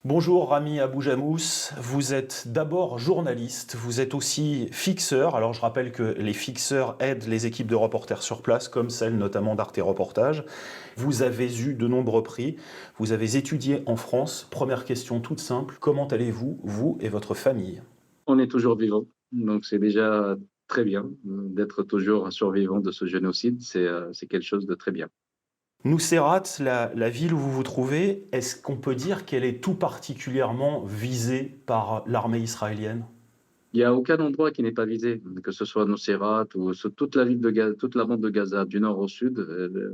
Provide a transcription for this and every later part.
Bonjour Rami Aboujamous, vous êtes d'abord journaliste, vous êtes aussi fixeur. Alors je rappelle que les fixeurs aident les équipes de reporters sur place, comme celle notamment d'Arte Reportage. Vous avez eu de nombreux prix, vous avez étudié en France. Première question toute simple, comment allez-vous, vous et votre famille? On est toujours vivant, donc c'est déjà très bien d'être toujours un survivant de ce génocide, c'est quelque chose de très bien. Nuseirat, la ville où vous vous trouvez, est-ce qu'on peut dire qu'elle est tout particulièrement visée par l'armée israélienne? Il n'y a aucun endroit qui n'est pas visé, que ce soit Nuseirat ou toute la ville de Gaza, toute la bande de Gaza, du nord au sud,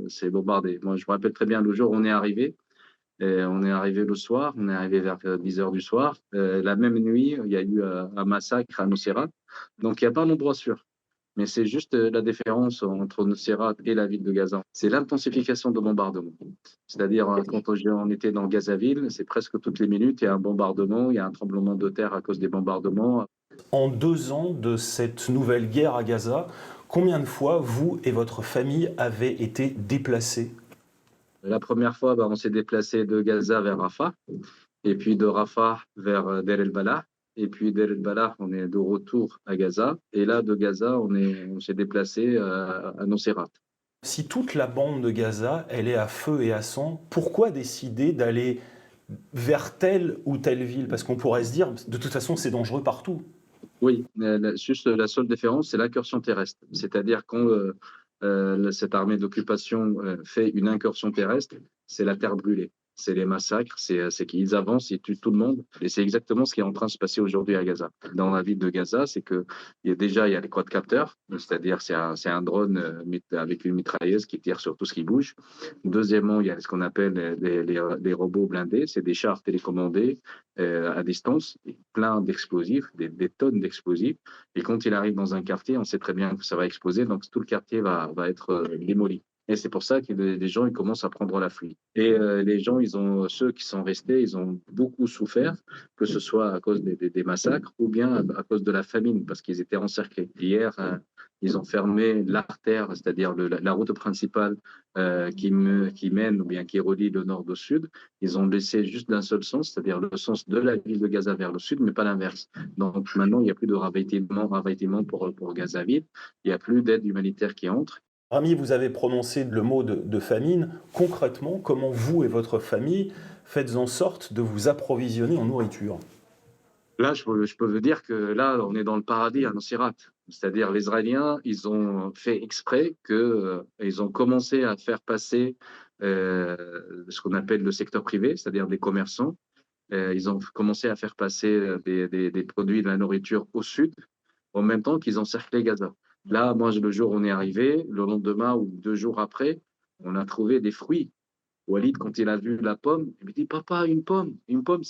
c'est bombardé. Moi, je me rappelle très bien le jour où on est arrivé. Et on est arrivé le soir, on est arrivé vers 10 heures du soir. La même nuit, il y a eu un massacre à Nuseirat. Donc, il n'y a pas d'endroit sûr. Mais c'est juste la différence entre Nuseirat et la ville de Gaza. C'est l'intensification de bombardement. C'est-à-dire, quand on était dans Gazaville, c'est presque toutes les minutes, il y a un bombardement, il y a un tremblement de terre à cause des bombardements. En 2 ans de cette nouvelle guerre à Gaza, combien de fois vous et votre famille avez été déplacés? La première fois, on s'est déplacé de Gaza vers Rafah, et puis de Rafah vers Deir el-Balah. Et puis Deir el-Balah, on est de retour à Gaza. Et là, de Gaza, on s'est déplacé à Nuseirat. Si toute la bande de Gaza, elle est à feu et à sang, pourquoi décider d'aller vers telle ou telle ville? Parce qu'on pourrait se dire, de toute façon, c'est dangereux partout. Oui, juste la seule différence, c'est l'incursion terrestre. C'est-à-dire quand cette armée d'occupation fait une incursion terrestre, c'est la terre brûlée. C'est les massacres, c'est qu'ils avancent, ils tuent tout le monde. Et c'est exactement ce qui est en train de se passer aujourd'hui à Gaza. Dans la ville de Gaza, c'est que il y a les quadcopters, c'est-à-dire c'est un drone avec une mitrailleuse qui tire sur tout ce qui bouge. Deuxièmement, il y a ce qu'on appelle les robots blindés, c'est des chars télécommandés à distance, plein d'explosifs, des tonnes d'explosifs. Et quand il arrive dans un quartier, on sait très bien que ça va exploser, donc tout le quartier va être démoli. Et c'est pour ça que les gens ils commencent à prendre la fuite. Et les gens, ceux qui sont restés, ils ont beaucoup souffert, que ce soit à cause des massacres ou bien à cause de la famine, parce qu'ils étaient encerclés. Hier, ils ont fermé l'artère, c'est-à-dire la route principale qui mène ou bien qui relie le nord au sud. Ils ont laissé juste d'un seul sens, c'est-à-dire le sens de la ville de Gaza vers le sud, mais pas l'inverse. Donc maintenant, il n'y a plus de ravitaillement pour Gazaville. Il n'y a plus d'aide humanitaire qui entre. Rami, vous avez prononcé le mot de famine. Concrètement, comment vous et votre famille faites en sorte de vous approvisionner en nourriture? Là, je peux vous dire que là, on est dans le paradis à Nuseirat. C'est-à-dire, les Israéliens, ils ont fait exprès que, ils ont commencé à faire passer ce qu'on appelle le secteur privé, c'est-à-dire des commerçants. Ils ont commencé à faire passer des produits de la nourriture au sud, en même temps qu'ils encerclaient Gaza. Là, moi, le jour où on est arrivé, le lendemain ou 2 jours après, on a trouvé des fruits. Walid, quand il a vu la pomme, il me dit, Papa, une pomme. Une pomme,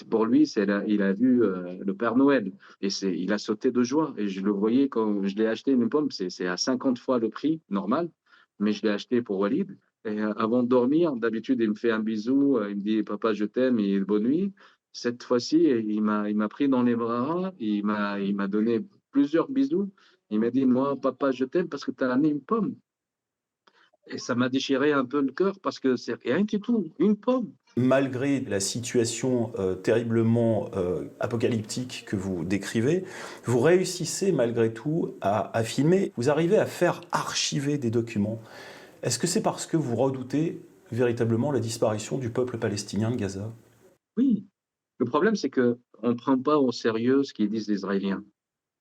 pour lui, il a vu le Père Noël. Et il a sauté de joie. Et je le voyais quand je l'ai acheté, une pomme, c'est à 50 fois le prix normal. Mais je l'ai acheté pour Walid. Et avant de dormir, d'habitude, il me fait un bisou. Il me dit, Papa, je t'aime et bonne nuit. Cette fois-ci, il m'a pris dans les bras. Il m'a donné plusieurs bisous. Il m'a dit, moi, Papa, je t'aime parce que tu as amené une pomme. Et ça m'a déchiré un peu le cœur parce que c'est rien du tout, une pomme. Malgré la situation terriblement apocalyptique que vous décrivez, vous réussissez malgré tout à filmer, vous arrivez à faire archiver des documents. Est-ce que c'est parce que vous redoutez véritablement la disparition du peuple palestinien de Gaza? Oui, le problème, c'est qu'on ne prend pas au sérieux ce qu'ils disent les Israéliens.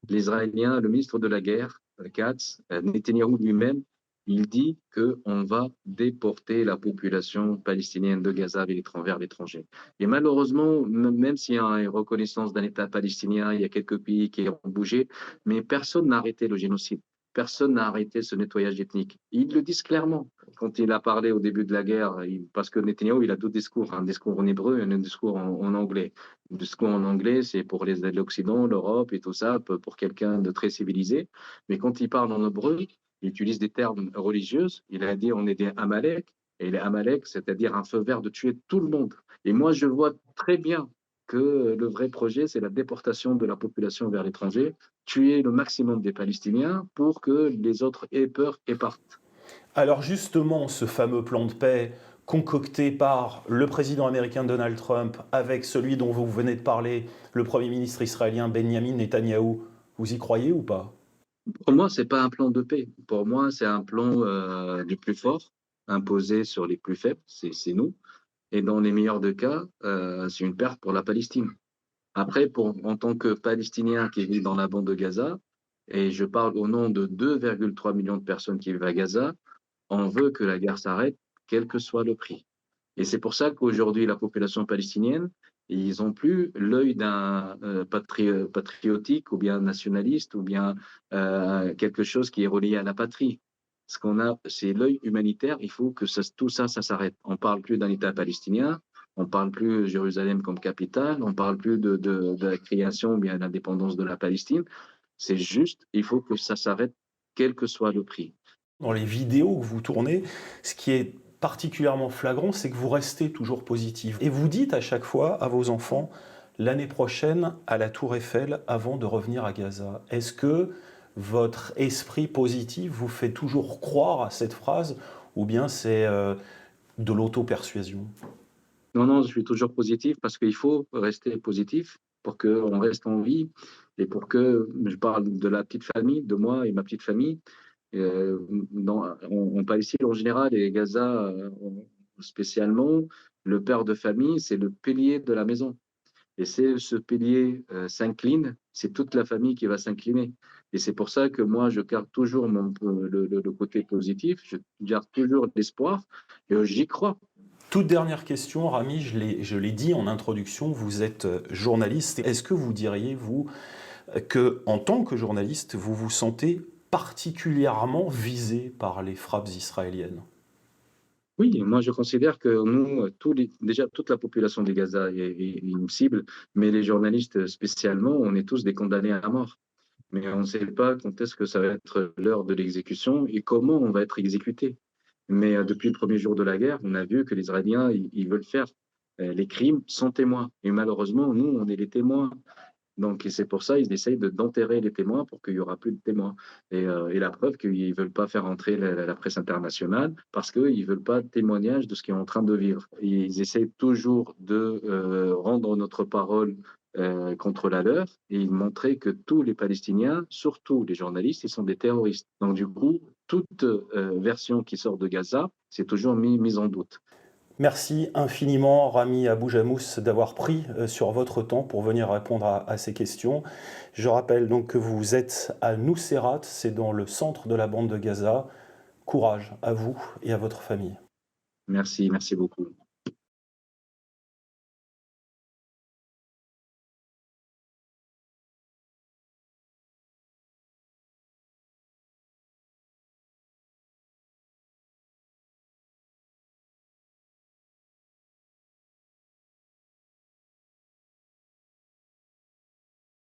L'Israélien, le ministre de la Guerre, Katz, Netanyahou lui-même, il dit qu'on va déporter la population palestinienne de Gaza vers l'étranger. Et malheureusement, même s'il y a une reconnaissance d'un État palestinien, il y a quelques pays qui ont bougé, mais personne n'a arrêté le génocide. Personne n'a arrêté ce nettoyage ethnique. Ils le disent clairement. Quand il a parlé au début de la guerre, parce que Netanyahou, il a deux discours, un discours en hébreu et un discours en anglais. Le discours en anglais, c'est pour l'Occident, l'Europe et tout ça, pour quelqu'un de très civilisé. Mais quand il parle en hébreu, il utilise des termes religieux. Il a dit on est des Amalek. Et les Amalek, c'est-à-dire un feu vert de tuer tout le monde. Et moi, je vois très bien que le vrai projet, c'est la déportation de la population vers l'étranger, tuer le maximum des Palestiniens pour que les autres aient peur et partent. Alors justement, ce fameux plan de paix, concocté par le président américain Donald Trump avec celui dont vous venez de parler, le Premier ministre israélien Benjamin Netanyahou, vous y croyez ou pas? Pour moi, c'est pas un plan de paix. Pour moi, c'est un plan du plus fort, imposé sur les plus faibles, c'est nous. Et dans les meilleurs des cas, c'est une perte pour la Palestine. Après, en tant que Palestinien qui vit dans la bande de Gaza, et je parle au nom de 2,3 millions de personnes qui vivent à Gaza, on veut que la guerre s'arrête, quel que soit le prix. Et c'est pour ça qu'aujourd'hui, la population palestinienne, ils ont plus l'œil d'un patriotique ou bien nationaliste ou bien quelque chose qui est relié à la patrie. Ce qu'on a, c'est l'œil humanitaire. Il faut que tout ça, ça s'arrête. On parle plus d'un État palestinien, on parle plus de Jérusalem comme capitale, on parle plus de la création ou bien de l'indépendance de la Palestine. C'est juste, il faut que ça s'arrête, quel que soit le prix. Dans les vidéos que vous tournez, ce qui est particulièrement flagrant, c'est que vous restez toujours positif. Et vous dites à chaque fois à vos enfants, l'année prochaine à la Tour Eiffel avant de revenir à Gaza. Est-ce que votre esprit positif vous fait toujours croire à cette phrase ou bien c'est de l'auto-persuasion? Non, non, je suis toujours positif parce qu'il faut rester positif pour qu'on reste en vie et pour que, je parle de la petite famille, de moi et ma petite famille, en Palestine en général et Gaza spécialement, le père de famille, c'est le pilier de la maison. Et si ce pilier s'incline, c'est toute la famille qui va s'incliner. Et c'est pour ça que moi, je garde toujours le côté positif, je garde toujours l'espoir et j'y crois. Toute dernière question, Rami, je l'ai dit en introduction, vous êtes journaliste. Est-ce que vous diriez, vous, que en tant que journaliste, vous vous sentez particulièrement visé par les frappes israéliennes? Oui, moi je considère que nous, déjà toute la population de Gaza est une cible, mais les journalistes spécialement, on est tous des condamnés à mort. Mais on ne sait pas quand est-ce que ça va être l'heure de l'exécution et comment on va être exécuté. Mais depuis le premier jour de la guerre, on a vu que les Israéliens, ils veulent faire les crimes sans témoins. Et malheureusement, nous, on est les témoins. Donc, et c'est pour ça ils essayent d'enterrer les témoins pour qu'il y aura plus de témoins. Et la preuve qu'ils veulent pas faire entrer la presse internationale parce qu'ils veulent pas de témoignage de ce qu'ils est en train de vivre. Et ils essayent toujours de rendre notre parole contre la leur et ils montraient que tous les Palestiniens, surtout les journalistes, ils sont des terroristes. Donc, du coup, toute version qui sort de Gaza, c'est toujours mis en doute. Merci infiniment, Rami Aboujamous, d'avoir pris sur votre temps pour venir répondre à ces questions. Je rappelle donc que vous êtes à Nuseirat, c'est dans le centre de la bande de Gaza. Courage à vous et à votre famille. Merci, merci beaucoup.